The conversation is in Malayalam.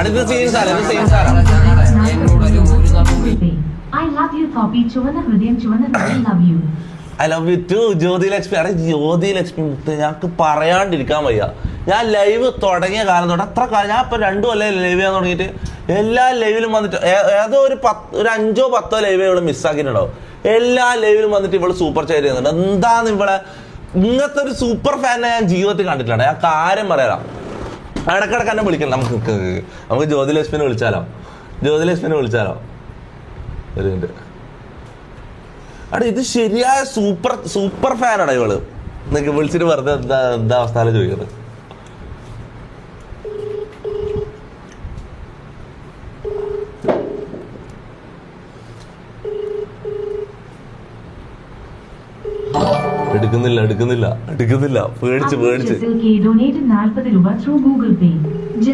അടുത്ത same sir I love you, Poppy. ചുവന്ന ഹൃദയം, ചുവന്ന ഹൃദയം, love you. I love you too Jyothilakshmi. അടെ ജ്യോതിലക്ഷ്മി മുത്ത് ഞങ്ങൾക്ക് പറയാണ്ടിരിക്കാൻ വയ്യ. ഞാൻ ലൈവ് തുടങ്ങിയ കാലം തൊട്ട് അത്ര കാലം ഞാൻ ഇപ്പം 2 കൊല്ലം ലൈവ് ചെയ്യാൻ തുടങ്ങിയിട്ട് എല്ലാ ലൈവിലും വന്നിട്ട് ഏതോ ഒരു 5 or 10 ലൈവ് ഇവള് മിസ്സാക്കിയിട്ടുണ്ടാവും. എല്ലാ ലൈവിലും വന്നിട്ട് ഇവള് സൂപ്പർ ചാറ്റ് ചെയ്യുന്നുണ്ട്. എന്താന്ന് ഇവളെ ഇങ്ങനത്തെ ഒരു സൂപ്പർ ഫാനെ ഞാൻ ജീവിതത്തിൽ കണ്ടിട്ടില്ല. ഞാൻ കാര്യം പറയാം. ഇടക്കിടക്ക് എന്നെ വിളിക്കണം. നമുക്ക് ജ്യോതിലക്ഷ്മിനെ വിളിച്ചാലോ ഒരു മിനിറ്റ്. അടെ ഇത് ശരിയായ സൂപ്പർ ഫാനാണ് ഇവള്. നിങ്ങൾക്ക് വിളിച്ചിട്ട് വെറുതെ എന്താ അവസ്ഥ ചോദിക്കുന്നത്. എടുക്കുന്നില്ല പേടിച്ച് Donated 40 രൂപ through Google Pay.